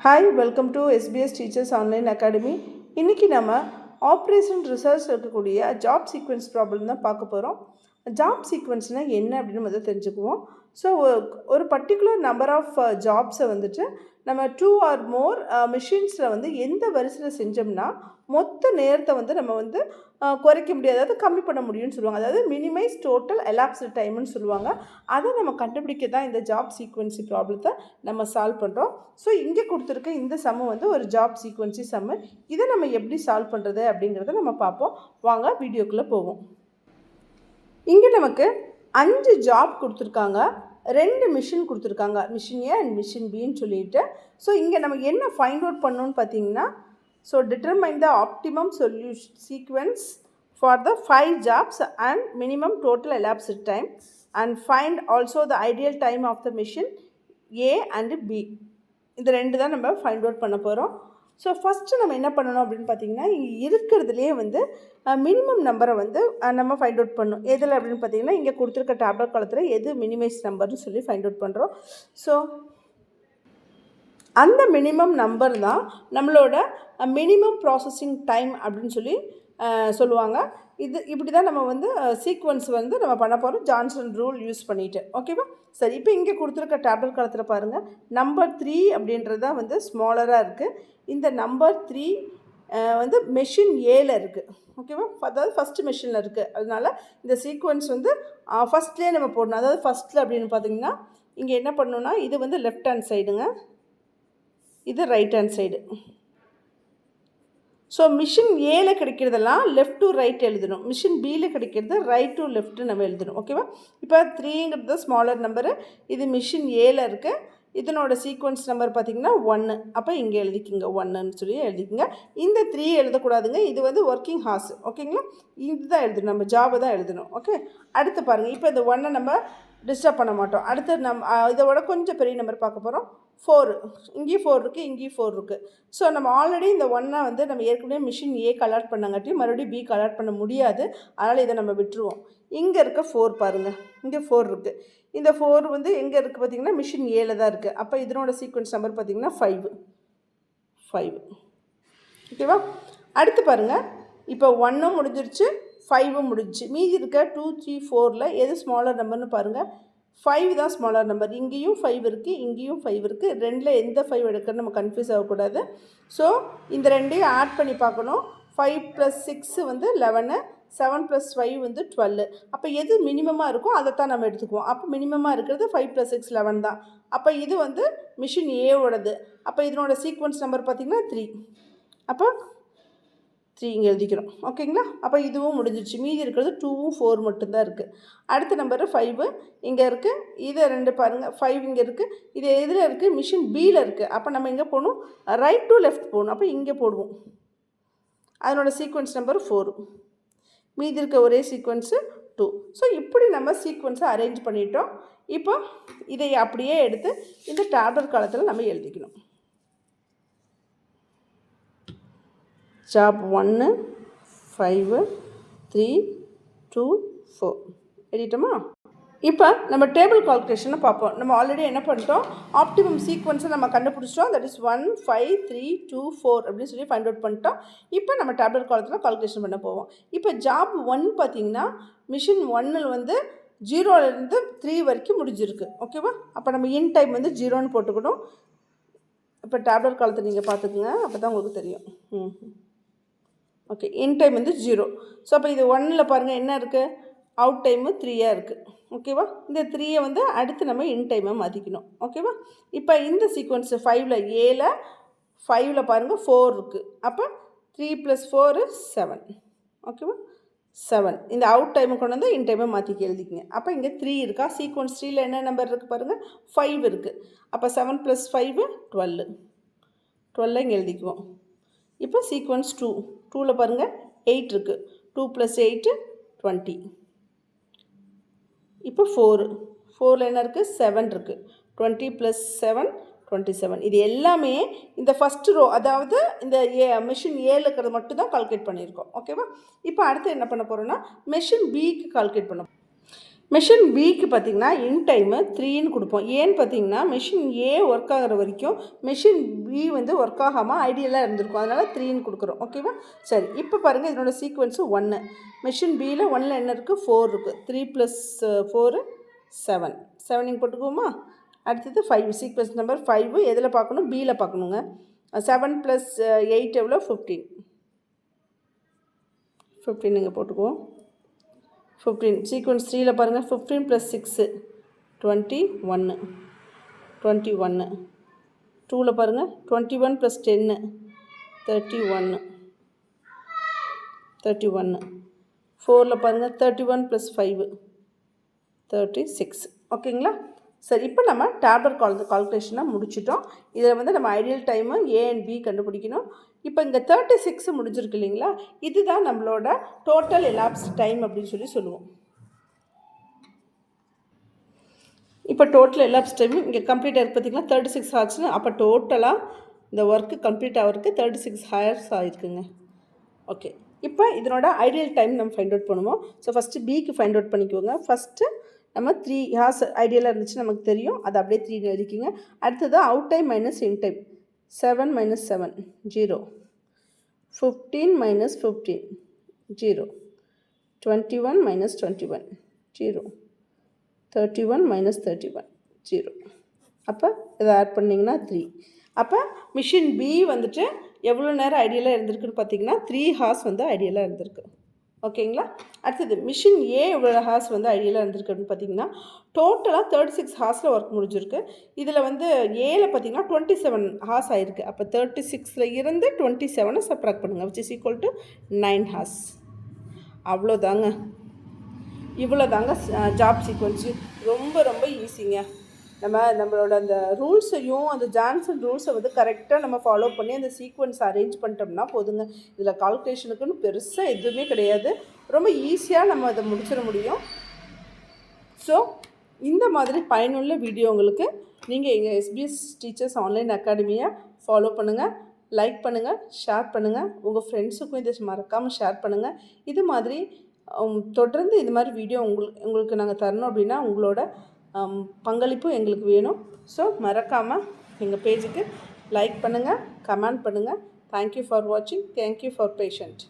Hi, welcome to SBS teachers online academy. இன்றைக்கி நம்ம operation research இருக்கக்கூடிய ஜாப் சீக்வன்ஸ் ப்ராப்ளம் தான் பார்க்க போகிறோம். ஜாப் சீக்வன்ஸ்னால் என்ன அப்படின்னு முதல்ல தெரிஞ்சுக்குவோம். ஸோ ஒரு பர்டிகுலர் நம்பர் ஆஃப் ஜாப்ஸை வந்துட்டு நம்ம 2 ஆர் மோர் மிஷின்ஸில் வந்து எந்த வரிசையில் செஞ்சோம்னா மொத்த நேரத்தை வந்து நம்ம வந்து குறைக்க முடியாது, அதாவது கம்மி பண்ண முடியும்னு சொல்லுவாங்க. அதாவது மினிமைஸ் டோட்டல் எலாப்ஸ்டு டைம்னு சொல்லுவாங்க. அதை நம்ம கண்டுபிடிக்க தான் இந்த ஜாப் சீக்வன்சி ப்ராப்ளத்தை நம்ம சால்வ் பண்ணுறோம். ஸோ இங்கே கொடுத்துருக்க இந்த சம்மு வந்து ஒரு ஜாப் சீக்வன்சி சம்மு. இதை நம்ம எப்படி சால்வ் பண்ணுறது அப்படிங்கிறத நம்ம பார்ப்போம். வாங்க வீடியோக்குள்ளே போவோம். இங்கே நமக்கு 5 ஜாப் கொடுத்துருக்காங்க, 2 மிஷின் கொடுத்துருக்காங்க, மிஷின் ஏ அண்ட் மிஷின் பின்னு சொல்லிட்டு. ஸோ இங்கே நம்ம என்ன ஃபைண்ட் அவுட் பண்ணணும்னு பார்த்தீங்கன்னா, so determine the optimum sequence for the 5 jobs and minimum total elapsed time and find also the ideal time of the machine A and B. இது 2 தான் நம்ம ஃபைண்ட் அவுட் பண்ண போகிறோம். ஸோ ஃபஸ்ட்டு நம்ம என்ன பண்ணணும் அப்படின்னு பார்த்தீங்கன்னா, இங்கே இருக்கிறதுலே வந்து மினிமம் நம்பரை வந்து நம்ம ஃபைண்ட் அவுட் பண்ணணும். எதில் அப்படின்னு பார்த்தீங்கன்னா, இங்கே கொடுத்துருக்க டேப்லெட் காலத்தில் எது மினிமைஸ் நம்பர்னு சொல்லி ஃபைண்ட் அவுட் பண்ணுறோம். ஸோ அந்த மினிமம் நம்பர் தான் நம்மளோட மினிமம் ப்ராசஸிங் டைம் அப்படின்னு சொல்லி சொல்லுவாங்க. இப்படி தான் நம்ம வந்து சீக்வன்ஸ் வந்து நம்ம பண்ண போகிறோம், ஜான்சன் ரூல் யூஸ் பண்ணிவிட்டு. ஓகேவா? சரி, இப்போ இங்கே கொடுத்துருக்க டேப்லெட் காலத்தில் பாருங்கள், நம்பர் 3 அப்படின்றது தான் வந்து ஸ்மாலராக இருக்குது. இந்த நம்பர் 3 வந்து மெஷின் ஏல இருக்குது. ஓகேவா? அதாவது ஃபஸ்ட்டு மெஷினில் இருக்குது. அதனால் இந்த சீக்வன்ஸ் வந்து ஃபஸ்ட்லேயே நம்ம போடணும். அதாவது ஃபஸ்ட்டில் அப்படின்னு பார்த்தீங்கன்னா, இங்கே என்ன பண்ணணுன்னா, இது வந்து லெஃப்ட் ஹேண்ட் சைடுங்க, இது right hand side. So machine ஏல கிடைக்கிறதெல்லாம் லெஃப்ட் டு ரைட் எழுதணும், மிஷின் பியில் கிடைக்கிறது ரைட் டு லெஃப்ட்டு நம்ம எழுதணும். ஓகேவா? இப்போ 3ங்கிறது ஸ்மாலர் நம்பரு, இது மிஷின் ஏல இருக்குது. இதனோட சீக்வன்ஸ் நம்பர் பார்த்திங்கன்னா 1. அப்போ இங்கே எழுதிக்கிங்க 1ன்னு சொல்லி எழுதிக்கிங்க. இந்த 3 எழுதக்கூடாதுங்க, இது வந்து ஒர்க்கிங் ஹார்ஸ். ஓகேங்களா? இதுதான் எழுதணும், நம்ம ஜாபை தான் எழுதணும். ஓகே, அடுத்து பாருங்கள். இப்போ இந்த 1 நம்ம டிஸ்டர்ப் பண்ண மாட்டோம். அடுத்து இதோட கொஞ்சம் பெரிய நம்பர் பார்க்க போகிறோம். 4. இங்கேயும் 4 இருக்குது, இங்கேயும் 4 இருக்குது. ஸோ நம்ம ஆல்ரெடி இந்த 1 வந்து நம்ம ஏற்கனவே மிஷின் ஏக்கு அலாட் பண்ணங்காட்டியும் மறுபடியும் பிக்கு அலாட் பண்ண முடியாது. அதனால் இதை நம்ம விட்டுருவோம். இங்கே இருக்க 4 பாருங்கள், இங்கே 4 இருக்குது. இந்த 4 வந்து எங்கே இருக்குது பார்த்திங்கன்னா, மிஷின் ஏல தான் இருக்குது. அப்போ இதனோட சீக்வன்ஸ் நம்பர் பார்த்திங்கன்னா 5. ஓகேவா? அடுத்து பாருங்கள், இப்போ 1 முடிஞ்சிருச்சு, 5 முடிஞ்சிச்சு. மீதி இருக்க 2, 3, 4ல் எது ஸ்மாலர் நம்பர்னு பாருங்கள். 5 தான் ஸ்மாலர் நம்பர். இங்கேயும் 5 இருக்குது, இங்கேயும் 5 இருக்குது. 2ல் எந்த 5 எடுக்கிறன்னு நம்ம கன்ஃபியூஸ் ஆகக்கூடாது. ஸோ இந்த 2ஐயும் ஆட் பண்ணி பார்க்கணும். 5 + 6 வந்து 11, 7 + 5 வந்து 12. அப்போ எது மினிமமாக இருக்கோ அதை தான் நம்ம எடுத்துக்குவோம். அப்போ மினிமமாக இருக்கிறது 5 + 6 11 தான். அப்போ இது வந்து மிஷின் ஏவோடது. அப்போ இதனோட சீக்வன்ஸ் நம்பர் பார்த்திங்கன்னா 3. அப்போ 3 இங்கே எழுதிக்கிறோம். ஓகேங்களா? அப்போ இதுவும் முடிஞ்சிடுச்சு. மீதி இருக்கிறது 2ம் 4 மட்டும்தான் இருக்குது. அடுத்த நம்பரு 5 இங்கே இருக்குது. இதை 2 பாருங்கள், 5 இங்கே இருக்குது. இது எதில் இருக்குது? மிஷின் பியில் இருக்குது. அப்போ நம்ம எங்கே போகணும்? ரைட் டு லெஃப்ட் போகணும். அப்போ இங்கே போடுவோம். அதனோட சீக்வன்ஸ் நம்பர் 4. மீதி இருக்க ஒரே சீக்வன்ஸு 2. ஸோ இப்படி நம்ம சீக்வன்ஸை அரேஞ்ச் பண்ணிட்டோம். இப்போ இதை அப்படியே எடுத்து இந்த டேப்லெட் காலத்தில் நம்ம எழுதிக்கணும். ஜாப் 1, 5, 3, 2, 4 எழுதிட்டோமா? இப்போ நம்ம டேபிள் கால்குலேஷனை பார்ப்போம். நம்ம ஆல்ரெடி என்ன பண்ணிட்டோம், ஆப்டிமம் சீக்வன்ஸை நம்ம கண்டுபிடிச்சிட்டோம். தட் இஸ் 1, 5, 3, 2, 4 அப்படின்னு சொல்லி ஃபைண்ட் அவுட் பண்ணிட்டோம். இப்போ நம்ம டேப்லெட் காலத்தில் கால்குலேஷன் பண்ண போவோம். இப்போ ஜாப் 1 பார்த்திங்கன்னா, மிஷின் 1ல் வந்து 0லேருந்து 3 வரைக்கும் முடிஞ்சிருக்கு. ஓகேவா? அப்போ நம்ம இன் டைம் வந்து 0ன்னு போட்டுக்கணும். இப்போ டேப்லெட் காலத்தை நீங்கள் பார்த்துக்குங்க, அப்போ தான் உங்களுக்கு தெரியும். ஓகே, இன் டைம் வந்து 0. ஸோ அப்போ இது 1ல் பாருங்கள் என்ன இருக்குது, அவுட் டைமு 3 இருக்குது. ஓகேவா? இந்த 3 வந்து அடுத்து நம்ம இன் டைமை மாற்றிக்கணும். ஓகேவா? இப்போ இந்த சீக்வன்ஸு 5ல் ஏல 5ல் பாருங்கள் 4 இருக்குது. அப்போ 3 + 4 7. ஓகேவா? 7. இந்த அவுட் டைமை கொண்டு வந்து இன் டைமை மாற்றிக்க எழுதிக்கிங்க. அப்போ இங்கே 3 இருக்கா? சீக்வன்ஸ் 3ல் என்ன நம்பர் இருக்குது பாருங்கள், 5 இருக்குது. அப்போ 7 + 5 12. 12 இங்கே எழுதிக்குவோம். இப்போ சீக்வன்ஸ் 2ல் பாருங்கள் 8 இருக்குது. 2 + 8 20. இப்போ 4ல் என்ன இருக்குது? 7 இருக்குது. 20 + 7 27. இது எல்லாமே இந்த ஃபஸ்ட்டு ரோ, அதாவது இந்த மிஷின் ஏல இருக்கிறது மட்டும் தான் கால்குலேட் பண்ணியிருக்கோம். ஓகேவா? இப்போ அடுத்து என்ன பண்ண போகிறோன்னா, மிஷின் பிக்கு கால்குலேட் பண்ண மிஷின் பிக்கு பார்த்திங்கன்னா இன் டைமு 3ன்னு கொடுப்போம். ஏன்னு பார்த்திங்கன்னா மிஷின் ஏ ஒர்க் ஆகிற வரைக்கும் மிஷின் பி வந்து ஒர்க் ஆகாமல் ஐடியலாக இருந்திருக்கும். அதனால் 3ன்னு கொடுக்குறோம். ஓகேவா? சரி, இப்போ பாருங்கள் இதனோட சீக்வன்ஸு 1. மிஷின் பியில் 1ல் என்ன இருக்குது? 4 இருக்குது. 3 + 4 7. 7 இங்கே போட்டுக்குவோமா? அடுத்தது 5. சீக்வன்ஸ் நம்பர் 5 எதில் பார்க்கணும்? பியில் பார்க்கணுங்க. 7 + 8 எவ்வளோ? 15. 15 இங்கே போட்டுக்குவோம். 15. சீக்வன்ஸ் 3ல் பாருங்கள். 15 + 6 21. 21. 2ல் பாருங்கள். 21 + 10 31. 31. 4ல் பாருங்கள். 31 + 5 36. ஓகேங்களா? சரி, இப்போ நம்ம டேப்லெட் கால்குலேஷனை முடிச்சிட்டோம். இதில் வந்து நம்ம ideal time A and B கண்டுபிடிக்கணும். இப்போ இங்கே 36 முடிஞ்சிருக்கு இல்லைங்களா? இதுதான் நம்மளோட டோட்டல் எலாப்ஸ்ட் டைம் அப்படின்னு சொல்லுவோம். இப்போ டோட்டல் எலாப்ஸ்ட் டைம் இங்கே கம்ப்ளீட் ஆகிருக்கு பார்த்திங்களா? 36 ஹார்ஸ்னு. அப்போ டோட்டலாக இந்த ஒர்க்கு கம்ப்ளீட் ஆகிறதுக்கு 36 ஹார்ஸ் ஆகிருக்குங்க. ஓகே, இப்போ இதனோட ஐடியல் டைம் நம்ம ஃபைண்ட் அவுட் பண்ணுவோம். ஸோ ஃபஸ்ட்டு பிக்கு ஃபைண்ட் அவுட் பண்ணிக்குவோங்க. ஃபஸ்ட்டு நம்ம 3 ஹார்ஸ் ஐடியலாக இருந்துச்சு நமக்கு தெரியும். அது அப்படியே 3 எழுதிக்கிங்க. அடுத்தது out time minus in time. 7 - 7 0. 15 - 15 0. 21 - 21 0. 31 - 31 0. அப்போ இதை ஆட் பண்ணிங்கன்னா 3. அப்போ மிஷின் பி வந்துட்டு எவ்வளோ நேரம் ஐடியலாக இருந்திருக்குன்னு பார்த்தீங்கன்னா 3 ஹார்ஸ் வந்து ஐடியலாக இருந்திருக்கு. ஓகேங்களா? அடுத்தது மிஷின் ஏ எவ்வளோ ஹார்ஸ் வந்து ஐடியலாக இருந்திருக்கு அப்படின்னு பார்த்தீங்கன்னா டோட்டலாக 36 ஹார்ஸில் ஒர்க் முடிஞ்சிருக்கு. இதில் வந்து ஏல பார்த்தீங்கன்னா 27 ஹார்ஸ் ஆகிருக்கு. அப்போ 36ல் இருந்து 27 சப்ராக்ட் பண்ணுங்கள், which is equal to 9 hours. அவ்வளோதாங்க. இவ்வளோ தாங்க ஜாப் சீக்வன்ஸு. ரொம்ப ரொம்ப ஈஸிங்க. நம்மளோட அந்த ரூல்ஸையும் அந்த ஜான்சன் ரூல்ஸை வந்து கரெக்டாக நம்ம ஃபாலோ பண்ணி அந்த சீக்வன்ஸ் அரேஞ்ச் பண்ணிட்டோம்னா போதுங்க. இதில் கால்குலேஷனுக்குன்னு பெருசாக எதுவுமே கிடையாது. ரொம்ப ஈஸியாக நம்ம அதை முடிச்சிட முடியும். ஸோ இந்த மாதிரி பயனுள்ள வீடியோ உங்களுக்கு நீங்கள் எங்கள் எஸ்பிஎஸ் டீச்சர்ஸ் ஆன்லைன் அகாடமியை ஃபாலோ பண்ணுங்கள், லைக் பண்ணுங்கள், ஷேர் பண்ணுங்கள். உங்கள் ஃப்ரெண்ட்ஸுக்கும் இதை மறக்காமல் ஷேர் பண்ணுங்கள். இது மாதிரி தொடர்ந்து இது மாதிரி வீடியோ உங்களுக்கு நாங்கள் தரணும் அப்படின்னா உங்களோட பங்களிப்பும் எங்களுக்கு வேணும். ஸோ மறக்காமல் எங்கள் பேஜுக்கு லைக் பண்ணுங்கள், கமெண்ட் பண்ணுங்கள். தேங்க்யூ ஃபார் வாட்சிங். Thank you for patient.